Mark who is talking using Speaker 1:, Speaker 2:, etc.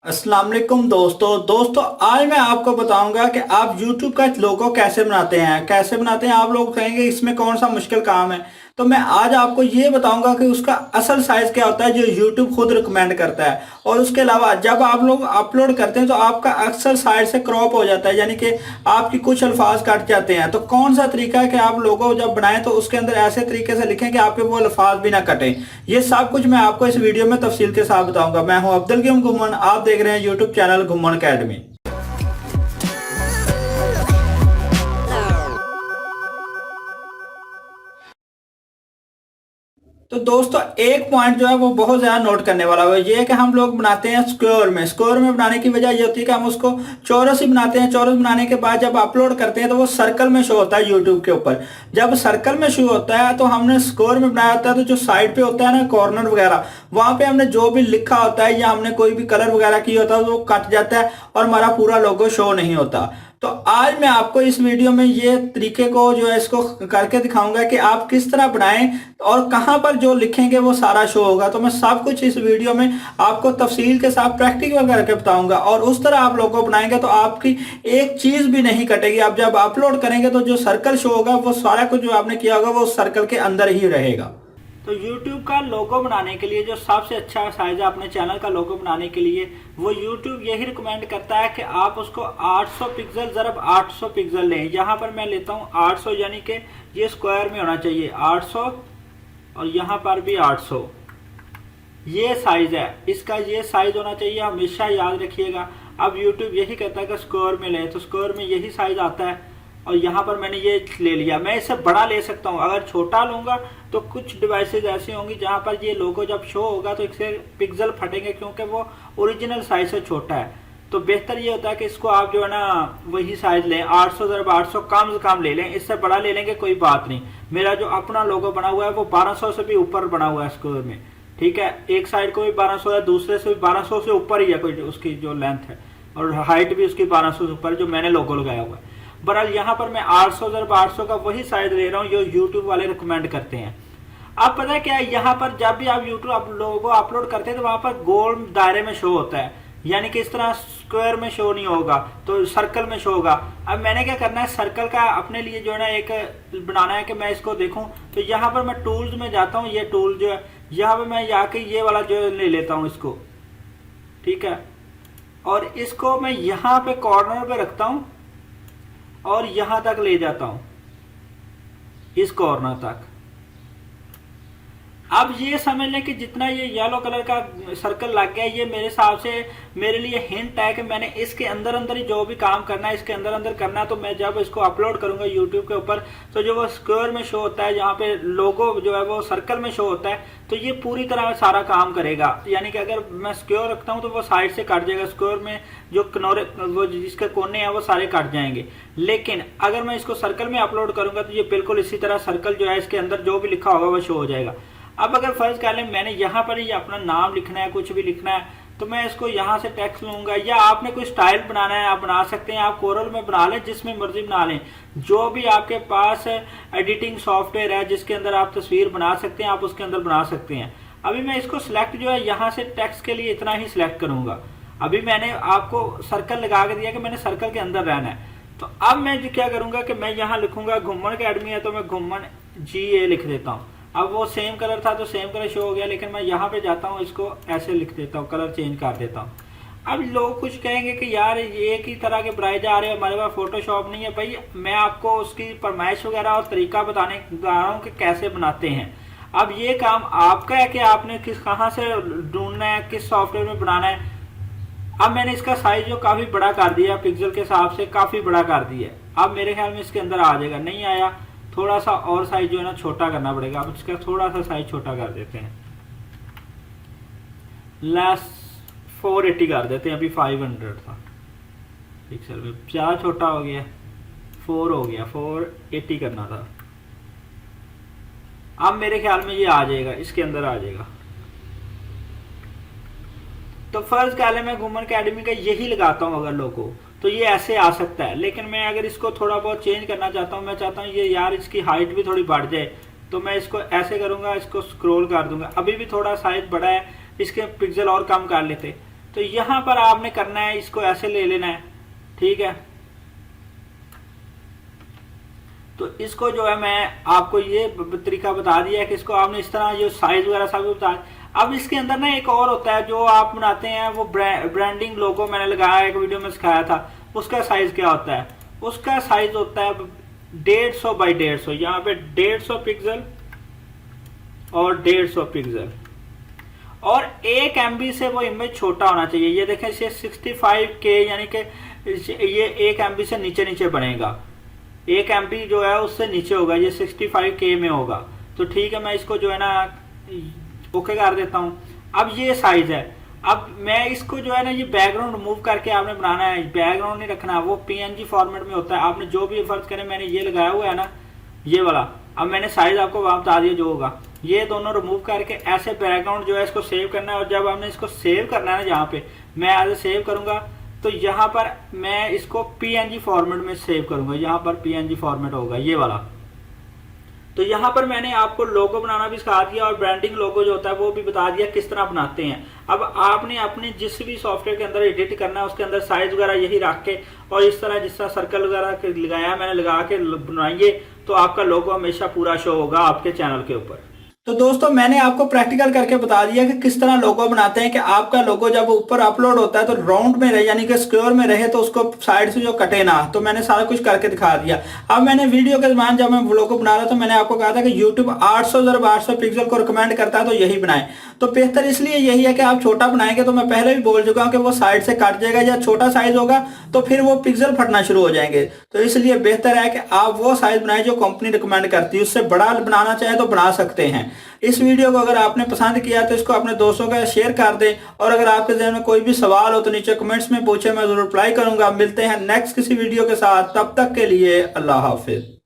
Speaker 1: अस्सलाम वालेकुम दोस्तों आज मैं आपको बताऊंगा कि आप YouTube का लोगो कैसे बनाते हैं। आप लोग कहेंगे इसमें कौन सा मुश्किल काम है। तो मैं आज आपको ये बताऊंगा कि उसका असल साइज क्या होता है जो YouTube खुद रिकमेंड करता है। और उसके अलावा जब आप लोग अपलोड करते हैं तो आपका अक्सर साइड से क्रॉप हो जाता है, यानी कि आपकी कुछ अल्फाज कट जाते हैं। तो कौन सा तरीका है कि आप लोगो जब बनाएं तो उसके अंदर ऐसे तरीके से लिखें कि आपके वो अल्फाज भी ना कटें। ये सब कुछ मैं आपको इस वीडियो में तफसील के साथ बताऊंगा। मैं हूं अब्दुल गयूम घुम्मन, आप देख रहे हैं यूट्यूब चैनल घुम्मन अकेडमी। तो दोस्तों एक पॉइंट जो है वो बहुत ज्यादा नोट करने वाला है, ये है कि हम लोग बनाते हैं स्क्वायर में बनाने की वजह ये होती है कि हम उसको चौरस ही बनाते हैं। चौरस बनाने के बाद जब अपलोड करते हैं तो वो सर्कल में शो होता है यूट्यूब के ऊपर। जब सर्कल में शो होता है तो हमने स्क्वायर में बनाया होता है, तो जो साइड पे होता है ना कॉर्नर वगैरह, वहां पे हमने जो भी लिखा होता है या हमने कोई भी कलर वगैरह किया होता है वो कट जाता है और हमारा पूरा लोगो शो नहीं होता। तो आज मैं आपको इस वीडियो में ये तरीके को जो है इसको करके दिखाऊंगा कि आप किस तरह बनाएं और कहां पर जो लिखेंगे वो सारा शो होगा। तो मैं सब कुछ इस वीडियो में आपको तफसील के साथ प्रैक्टिकल करके बताऊंगा और उस तरह आप लोगों को बनाएंगे तो आपकी एक चीज भी नहीं कटेगी। आप जब अपलोड करेंगे तो जो सर्कल शो होगा वो सारा कुछ जो आपने किया होगा वो उस सर्कल के अंदर ही रहेगा। तो YouTube का लोगो बनाने के लिए जो सबसे अच्छा साइज है अपने चैनल का लोगो बनाने के लिए, वो YouTube यही रिकमेंड करता है कि आप उसको 800 पिक्सल ज़रब 800 पिक्सल लें। यहाँ पर मैं लेता हूँ 800, यानी कि ये स्क्वायर में होना चाहिए 800 और यहाँ पर भी 800। ये साइज है इसका, ये साइज होना चाहिए, हमेशा याद रखिएगा। अब YouTube यही कहता है कि स्क्वायर में लें, तो स्क्वायर में यही साइज आता है और यहाँ पर मैंने ये ले लिया। मैं इससे बड़ा ले सकता हूँ, अगर छोटा लूंगा तो कुछ डिवाइसेज ऐसी होंगी जहाँ पर ये लोगो जब शो होगा तो इससे पिक्सल फटेंगे क्योंकि वो ओरिजिनल साइज से छोटा है। तो बेहतर ये होता है कि इसको आप जो है ना वही साइज लें, 800 × 800 कम से कम ले लें। इससे बड़ा ले लेंगे कोई बात नहीं। मेरा जो अपना लोगो बना हुआ है वो 1200 से भी ऊपर बना हुआ है स्क्वायर में, ठीक है। एक साइड को भी 1200 है, दूसरे से भी 1200 से ऊपर ही है कोई उसकी जो लेंथ है, और हाइट भी उसकी 1200 से ऊपर जो मैंने लोगो लगाया हुआ है। बहरहाल यहाँ पर मैं 800 × 800 का वही साइज ले रहा हूँ जो यूट्यूब वाले रिकमेंड करते हैं। अब पता है क्या है, यहाँ पर जब भी आप यूट्यूब लोगो अपलोड करते हैं तो वहां पर गोल दायरे में शो होता है, यानी कि इस तरह स्क्वायर में शो नहीं होगा, तो सर्कल में शो होगा। अब मैंने क्या करना है, सर्कल का अपने लिए जो है ना एक बनाना है कि मैं इसको देखूं। तो यहाँ पर मैं टूल्स में जाता हूँ, ये टूल जो है यहाँ पर मैं जाके ये वाला जो ले लेता हूँ इसको, ठीक है। और इसको मैं यहाँ पे कॉर्नर पे रखता हूँ और यहां तक ले जाता हूं, इस कॉर्नर तक। अब ये समझ लें कि जितना ये येलो कलर का सर्कल लग गया, ये मेरे हिसाब से मेरे लिए हिंट है कि मैंने इसके अंदर अंदर ही जो भी काम करना है इसके अंदर अंदर करना है। तो मैं जब इसको अपलोड करूंगा यूट्यूब के ऊपर तो जो वो स्क्वायर में शो होता है, जहाँ पे लोगो जो है वो सर्कल में शो होता है, तो ये पूरी तरह सारा काम करेगा। यानी कि अगर मैं स्क्वायर रखता हूँ तो वो साइड से कट जाएगा, स्क्वायर में जो किनारे वो जिसके कोने हैं वो सारे कट जाएंगे। लेकिन अगर मैं इसको सर्कल में अपलोड करूंगा तो ये बिल्कुल इसी तरह सर्कल जो है इसके अंदर जो भी लिखा होगा वो शो हो जाएगा। अब अगर फर्ज कर लें मैंने यहाँ पर ही अपना नाम लिखना है, कुछ भी लिखना है, तो मैं इसको यहाँ से टेक्स्ट लूंगा, या आपने कोई स्टाइल बनाना है आप बना सकते हैं। आप कोरल में बना लें, जिसमें मर्जी बना लें, जो भी आपके पास एडिटिंग सॉफ्टवेयर है जिसके अंदर आप तस्वीर बना सकते हैं आप उसके अंदर बना सकते हैं। अभी मैं इसको सिलेक्ट जो है यहाँ से टेक्स्ट के लिए इतना ही सिलेक्ट करूंगा। अभी मैंने आपको सर्कल लगा के दिया कि मैंने सर्कल के अंदर रहना है। तो अब मैं क्या करूंगा कि मैं यहाँ लिखूंगा घुम्मन अकेडमी है, तो मैं घुम्मन GA लिख देता हूँ। अब वो सेम कलर था तो सेम कलर शो हो गया, लेकिन मैं यहाँ पे जाता हूँ, इसको ऐसे लिख देता हूँ, कलर चेंज कर देता हूँ। अब लोग कुछ कहेंगे कि यार ये एक ही तरह के बनाए जा रहे हैं, हमारे पास फोटोशॉप नहीं है। भाई मैं आपको उसकी फरमाइश वगैरह और तरीका बताने जा रहा हूँ कि कैसे बनाते हैं। अब ये काम आपका है कि आपने कहाँ से ढूंढना है, किस सॉफ्टवेयर में बनाना है। अब मैंने इसका साइज जो काफी बड़ा कर दिया, पिक्सल के हिसाब से काफी बड़ा कर दिया। अब मेरे ख्याल में इसके अंदर आ जाएगा, नहीं आया, थोड़ा सा और साइज जो है ना छोटा करना पड़ेगा। अब इसका थोड़ा सा साइज छोटा कर देते हैं, लेस 480 कर देते हैं, अभी 500 था पिक्सल में, ज्यादा छोटा हो गया, 4 हो गया, 480 करना था। अब मेरे ख्याल में ये आ जाएगा, इसके अंदर आ जाएगा। तो फर्ज कर ले मैं घुम्मन अकेडमी का यही लगाता हूँ अगर लोगो, तो ये ऐसे आ सकता है। लेकिन मैं अगर इसको थोड़ा बहुत चेंज करना चाहता हूँ, मैं चाहता हूँ ये यार इसकी हाइट भी थोड़ी बढ़ जाए, तो मैं इसको ऐसे करूंगा, इसको स्क्रॉल कर दूंगा। अभी भी थोड़ा साइज बड़ा है, इसके पिक्सल और कम कर लेते। तो यहाँ पर आपने करना है, इसको ऐसे ले लेना है, ठीक है। तो इसको जो है मैं आपको ये तरीका बता दिया है कि इसको आपने इस तरह जो साइज वगैरह सब बता। अब इसके अंदर ना एक और होता है जो आप बनाते हैं, वो ब्रांडिंग लोगो मैंने लगाया, एक वीडियो में सिखाया था। उसका साइज क्या होता है? उसका साइज होता है 150 बाई 150। यहाँ पे 150 पिक्सल और 150 पिक्सल, और 1 MB से वो इमेज छोटा होना चाहिए। ये देखें, इसे 65K यानी कि ये 1 MB से नीचे नीचे बनेगा। 1 MB जो है उससे नीचे होगा, ये 65K में होगा। तो ठीक है, मैं इसको जो है ना ओके कर देता हूँ। अब ये साइज है। अब मैं इसको जो है ना, ये बैकग्राउंड रिमूव करके आपने बनाना है, बैकग्राउंड नहीं रखना, वो PNG फॉर्मेट में होता है। आपने जो भी फर्ज करें, मैंने ये लगाया हुआ है ना, ये वाला। अब मैंने साइज आपको बता दिया जो होगा। ये दोनों रिमूव करके ऐसे बैकग्राउंड जो है इसको सेव करना है। और जब आपने इसको सेव करना है ना, जहाँ पे मैं एज सेव करूंगा, तो यहाँ पर मैं इसको PNG फॉर्मेट में सेव करूंगा। यहाँ पर PNG फॉर्मेट होगा ये वाला। तो यहाँ पर मैंने आपको लोगो बनाना भी सिखा दिया, और ब्रांडिंग लोगो जो होता है वो भी बता दिया किस तरह बनाते हैं। अब आपने अपने जिस भी सॉफ्टवेयर के अंदर एडिट करना है, उसके अंदर साइज वगैरह यही रख के, और इस तरह जिस तरह सर्कल वगैरह लगाया मैंने, लगा के बनाइए, तो आपका लोगो हमेशा पूरा शो होगा आपके चैनल के ऊपर। तो दोस्तों, मैंने आपको प्रैक्टिकल करके बता दिया कि किस तरह लोगो बनाते हैं, कि आपका लोगो जब ऊपर अपलोड होता है तो राउंड में रहे, यानी कि स्क्वायर में रहे, तो उसको साइड से जो कटे ना। तो मैंने सारा कुछ करके दिखा दिया। अब मैंने वीडियो के दरमियान जब मैं लोगो बना रहा था, मैंने आपको कहा था कि YouTube 800x800 पिक्सल को रिकमेंड करता है, तो यही बनाएं। तो बेहतर इसलिए यही है कि आप छोटा बनाएंगे, तो मैं पहले भी बोल चुका हूं कि वो साइड से कट जाएगा, या छोटा साइज होगा तो फिर वो पिक्सल फटना शुरू हो जाएंगे। तो इसलिए बेहतर है कि आप वो साइज बनाएं जो कंपनी रिकमेंड करती है। उससे बड़ा बनाना चाहे तो बना सकते हैं। इस वीडियो को अगर आपने पसंद किया तो इसको अपने दोस्तों का शेयर कर दें, और अगर आपके ज़हन में कोई भी सवाल हो तो नीचे कमेंट्स में पूछे, मैं जरूर रिप्लाई करूंगा। मिलते हैं नेक्स्ट किसी वीडियो के साथ, तब तक के लिए अल्लाह हाफिज।